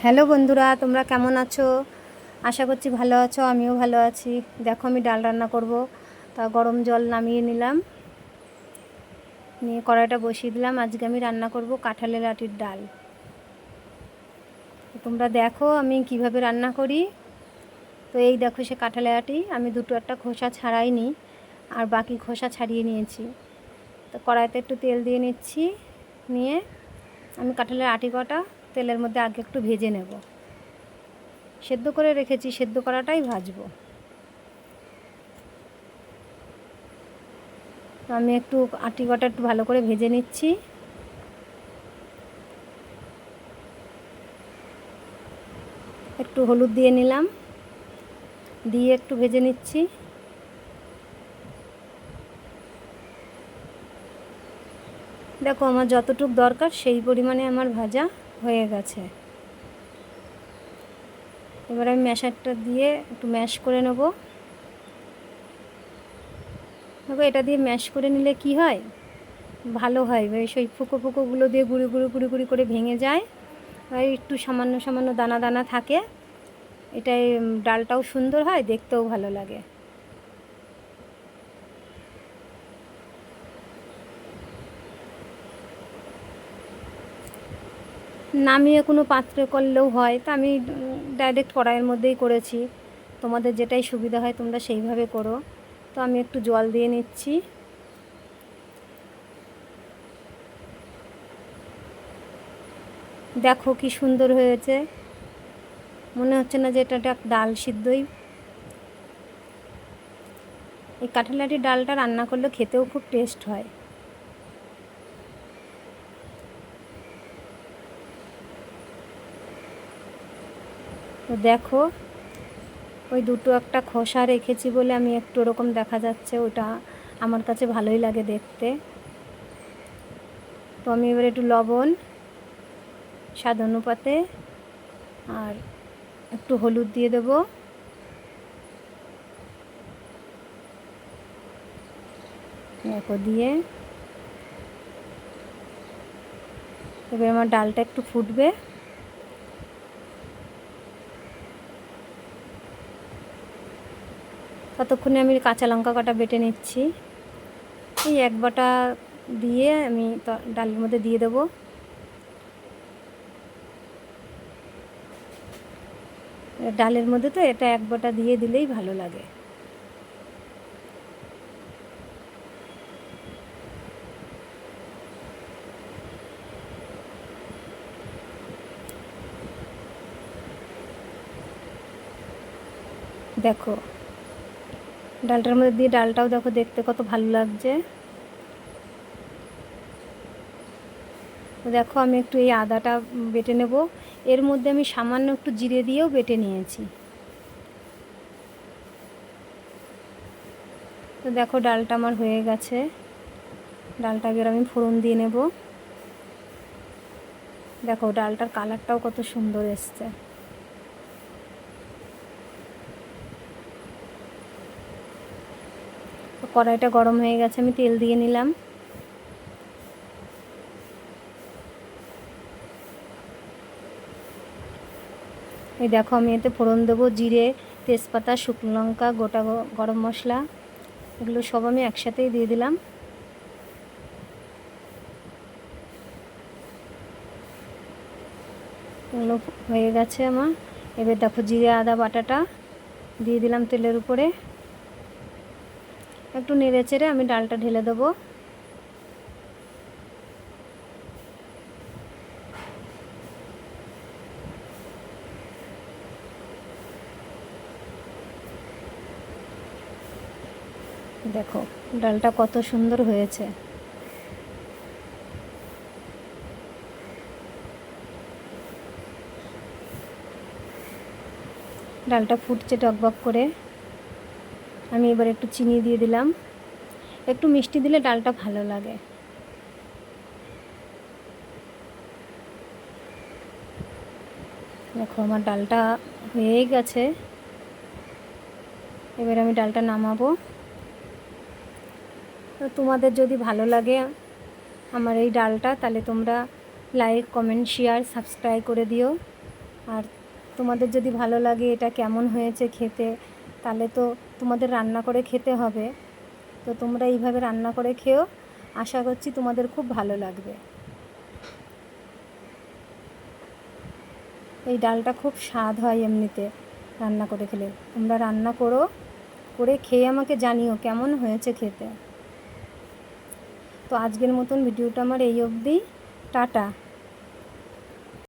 Hello বন্ধুরা, তোমরা কেমন আছো? আশা করছি ভালো আছো। আমিও ভালো আছি। দেখো আমি ডাল রান্না করব। তা গরম জল নামিয়ে নিলাম, নিয়ে কড়াইটা বসিয়ে দিলাম। আজকে আমি রান্না করব কাঁঠালের আটির ডাল। তোমরা দেখো আমি কিভাবে রান্না করি। তো এই দেখো সে কাঁঠালের আটি, আমি একটা খোসা ছাড়াইনি, আর বাকি খোসা ছাড়িয়ে নিয়েছি। তো কড়াইতে একটু তেল দিয়ে নিচ্ছি, নিয়ে আমি কাঁঠালের আটি কটা তেলের মধ্যে আগে একটু ভেজে নেব। সেদ্ধ করে রেখেছি, সেদ্ধ করাটাই ভাজবো। তো আমি একটু আটি কটা একটু ভালো করে ভেজে নিচ্ছি। একটু হলুদ দিয়ে নিলাম, দিয়ে একটু ভেজে নিচ্ছি। দেখো আমার যতটুকু দরকার সেই পরিমাণে আমার ভাজা হয়ে গেছে। এবার আমি ম্যাশারটা দিয়ে একটু ম্যাশ করে নেব। দেখো এটা দিয়ে ম্যাশ করে নিলে কি হয়, ভালো হয়। বেশ ওই ফুকো ফুকোগুলো দিয়ে গুঁড়ি গুঁড়ি গুঁড়ি গুঁড়ি করে ভেঙে যায়, আর একটু সামান্য সামান্য দানা দানা থাকে। এটাই ডালটাও সুন্দর হয়, দেখতেও ভালো লাগে। নামিয়ে কোনো পাত্রে করলেও হয়, তা আমি ডাইরেক্ট কড়াইয়ের মধ্যেই করেছি। তোমাদের যেটাই সুবিধা হয় তোমরা সেইভাবে করো। তো আমি একটু জল দিয়ে নিচ্ছি। দেখো কি সুন্দর হয়েছে, মনে হচ্ছে না যে এটা ডাল সিদ্ধই। এই কাঁঠালাটির ডালটা রান্না করলে খেতেও খুব টেস্ট হয়। তো দেখো ওই একটা খোসা রেখেছি বলে আমি একটু ওরকম দেখা যাচ্ছে, ওটা আমার কাছে ভালোই লাগে দেখতে। তো আমি এবার একটু লবণ, স্বাদ অনুপাতে, আর একটু হলুদ দিয়ে দেবো। দেখো দিয়ে এবার আমার ডালটা একটু ফুটবে। ততক্ষণে আমি কাঁচা লঙ্কা কটা বেটে নিচ্ছি। এই এক বাটা দিয়ে আমি ডালের মধ্যে দিয়ে দেবো। ডালের মধ্যে তো এটা এক বাটা দিয়ে দিলেই ভালো লাগে। দেখো ডালটার মধ্যে দিয়ে, ডালটাও দেখো দেখতে কত ভালো লাগছে। দেখো আমি একটু এই আদাটা বেটে নেব। এর মধ্যে আমি সামান্য একটু জিরে দিয়েও বেটে নিয়েছি। তো দেখো ডালটা আমার হয়ে গেছে। ডালটা এবার আমি ফোড়ন দিয়ে নেব। দেখো ডালটার কালারটাও কত সুন্দর এসছে। তো কড়াইটা গরম হয়ে গেছে, আমি তেল দিয়ে নিলাম। এই দেখো আমি এতে ফোড়ন দেবো জিরে, তেজপাতা, শুকনো লঙ্কা, গোটা গরম মশলা, এগুলো সব আমি একসাথেই দিয়ে দিলাম। এগুলো হয়ে গেছে আমার। এবার দেখো জিরে আদা বাটাটা দিয়ে দিলাম তেলের উপরে। একটু নেড়ে চেড়ে আমি ডালটা ঢেলে দেবো। দেখো ডালটা কত সুন্দর হয়েছে। ডালটা ফুটছে টকবক করে। আমি এবার একটু চিনি দিয়ে দিলাম। একটু মিষ্টি দিলে ডালটা ভালো লাগে। দেখো আমার ডালটা হয়েই গেছে। এবার আমি ডালটা নামাবো। তো তোমাদের যদি ভালো লাগে আমার এই ডালটা, তাহলে তোমরা লাইক, কমেন্ট, শেয়ার, সাবস্ক্রাইব করে দিও। আর তোমাদের যদি ভালো লাগে এটা কেমন হয়েছে খেতে, তাহলে তো তোমাদের রান্না করে খেতে হবে। তো তোমরা এইভাবে রান্না করে খেও, আশা করছি তোমাদের খুব ভালো লাগবে। এই ডালটা খুব স্বাদ হয় এমনিতে রান্না করে খেলে। তোমরা রান্না করো, করে খেয়ে আমাকে জানিও কেমন হয়েছে খেতে। তো আজকের মতন ভিডিওটা আমার এই অবধি। টাটা।